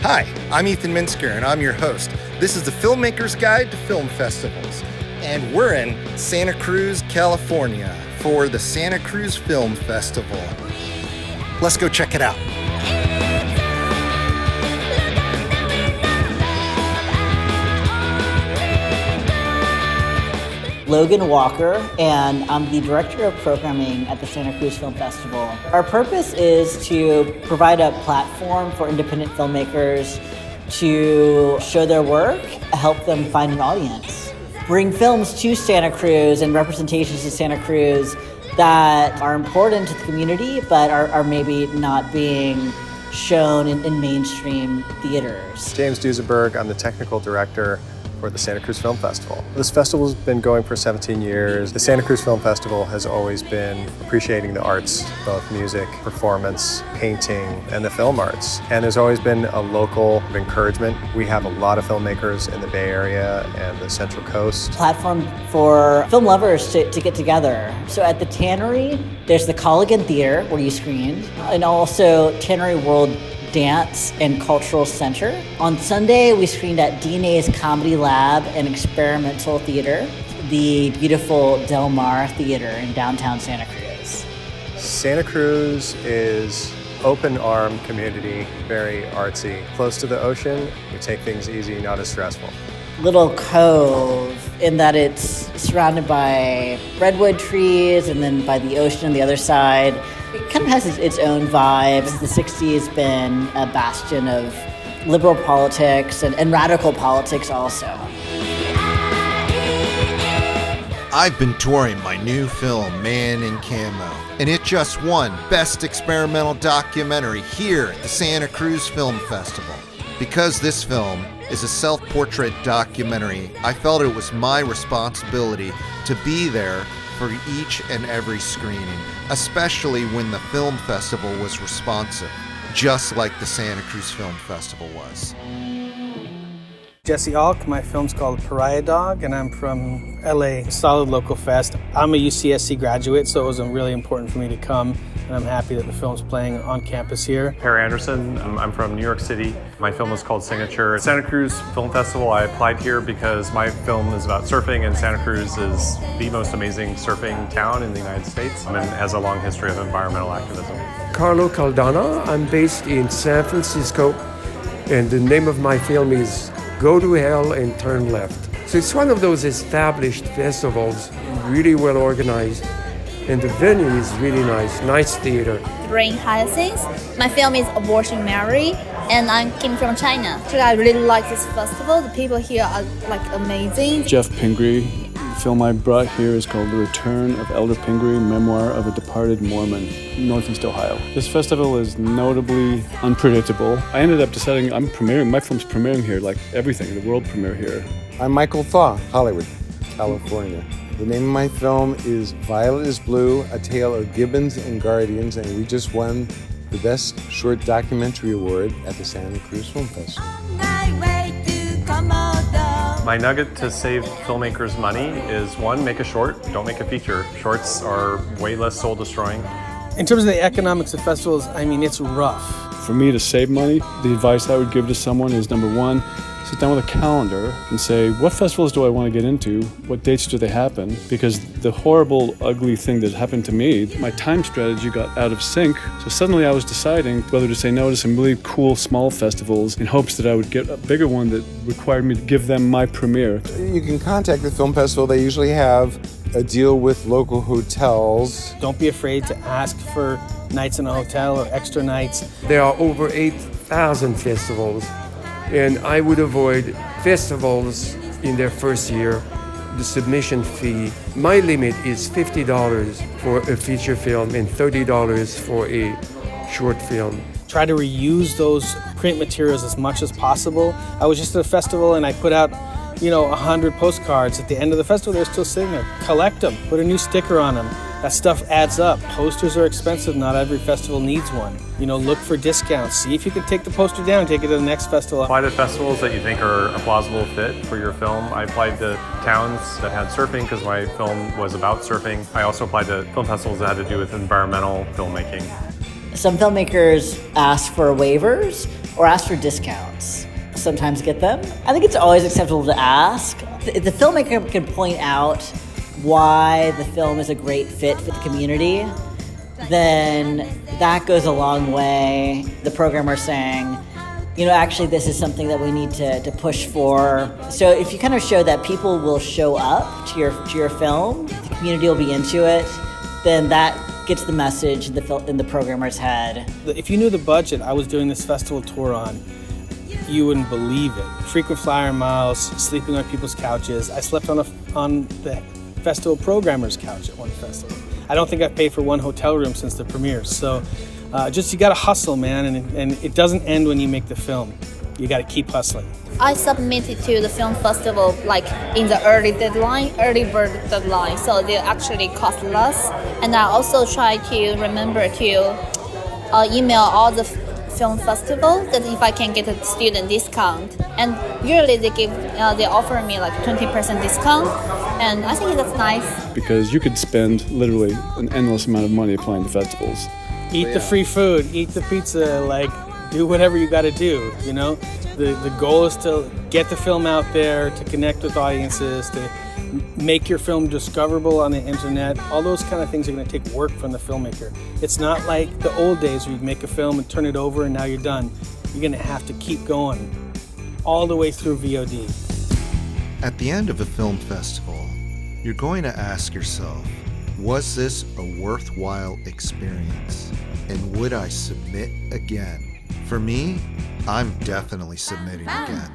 Hi, I'm Ethan Minsker, and I'm your host. This is the Filmmaker's Guide to Film Festivals, and we're in Santa Cruz, California for the Santa Cruz Film Festival. Let's go check it out. Logan Walker, and I'm the Director of Programming at the Santa Cruz Film Festival. Our purpose is to provide a platform for independent filmmakers to show their work, help them find an audience, bring films to Santa Cruz and representations to Santa Cruz that are important to the community but are maybe not being shown in mainstream theaters. James Duesenberg, I'm the Technical Director for the Santa Cruz Film Festival. This festival has been going for 17 years. The Santa Cruz Film Festival has always been appreciating the arts, both music, performance, painting, and the film arts. And there's always been a local encouragement. We have a lot of filmmakers in the Bay Area and the Central Coast. Platform for film lovers to get together. So at the Tannery, there's the Colligan Theater where you screened, and also Tannery World Dance and Cultural Center. On Sunday, we screened at DNA's Comedy Lab and Experimental Theater, the beautiful Del Mar Theater in downtown Santa Cruz. Santa Cruz is open arm community, very artsy. Close to the ocean, we take things easy, not as stressful. Little cove in that it's surrounded by redwood trees and then by the ocean on the other side. It kind of has its own vibe. The 60s has been a bastion of liberal politics and radical politics also. I've been touring my new film, Man in Camo, and it just won Best Experimental Documentary here at the Santa Cruz Film Festival. Because this film is a self-portrait documentary, I felt it was my responsibility to be there for each and every screening, especially when the film festival was responsive, just like the Santa Cruz Film Festival was. Jesse Alk, my film's called Pariah Dog, and I'm from LA, solid local fest. I'm a UCSC graduate, so it was really important for me to come, and I'm happy that the film's playing on campus here. Perry Anderson, I'm from New York City. My film is called Signature. Santa Cruz Film Festival, I applied here because my film is about surfing, and Santa Cruz is the most amazing surfing town in the United States and has a long history of environmental activism. Carlo Caldana, I'm based in San Francisco, and the name of my film is Go to Hell and Turn Left. So it's one of those established festivals, really well organized, and the venue is really nice theater. Rain Hyacinth. My film is Abortion Mary, and I came from China. So I really like this festival. The people here are amazing. Jeff Pingree. The film I brought here is called The Return of Elder Pingree, Memoir of a Departed Mormon, Northeast Ohio. This festival is notably unpredictable. I ended up deciding my film's premiering here, like everything, the world premiere here. I'm Michael Thaw, Hollywood, California. The name of my film is Violet is Blue, a tale of Gibbons and Guardians, and we just won the Best Short Documentary Award at the Santa Cruz Film Festival. My nugget to save filmmakers money is one, make a short, don't make a feature. Shorts are way less soul destroying. In terms of the economics of festivals, I mean, it's rough. For me to save money, the advice I would give to someone is number one, sit down with a calendar and say, what festivals do I want to get into? What dates do they happen? Because the horrible, ugly thing that happened to me, my time strategy got out of sync. So suddenly I was deciding whether to say no to some really cool small festivals in hopes that I would get a bigger one that required me to give them my premiere. You can contact the film festival. They usually have a deal with local hotels. Don't be afraid to ask for nights in a hotel or extra nights. There are over 8,000 festivals, and I would avoid festivals in their first year. The submission fee, my limit is $50 for a feature film and $30 for a short film. Try to reuse those print materials as much as possible. I was just at a festival and I put out 100 postcards. At the end of the festival, they're still sitting there. Collect them, put a new sticker on them. That stuff adds up. Posters are expensive. Not every festival needs one. Look for discounts. See if you can take the poster down and take it to the next festival. Apply to festivals that you think are a plausible fit for your film. I applied to towns that had surfing because my film was about surfing. I also applied to film festivals that had to do with environmental filmmaking. Some filmmakers ask for waivers, or ask for discounts. Sometimes get them. I think it's always acceptable to ask. If the filmmaker can point out why the film is a great fit for the community, then that goes a long way. The programmer saying, actually this is something that we need to push for. So if you kind of show that people will show up to your film, the community will be into it, then that gets the message in the programmer's head. If you knew the budget I was doing this festival tour on, you wouldn't believe it. Frequent flyer miles, sleeping on people's couches. I slept on the festival programmer's couch at one festival. I don't think I've paid for one hotel room since the premiere. So you gotta hustle, man, and it doesn't end when you make the film. You gotta keep hustling. I submitted to the film festival like in the early bird deadline, so they actually cost less. And I also try to remember to email all the film festival that if I can get a student discount. And usually they offer me like 20% discount, and I think that's nice. Because you could spend literally an endless amount of money applying to festivals. Eat the free food, eat the pizza, do whatever you got to do, The goal is to get the film out there, to connect with audiences, to make your film discoverable on the internet. All those kind of things are going to take work from the filmmaker. It's not like the old days where you make a film and turn it over and now you're done. You're going to have to keep going all the way through VOD. At the end of a film festival, you're going to ask yourself, was this a worthwhile experience? And would I submit again? For me, I'm definitely submitting again.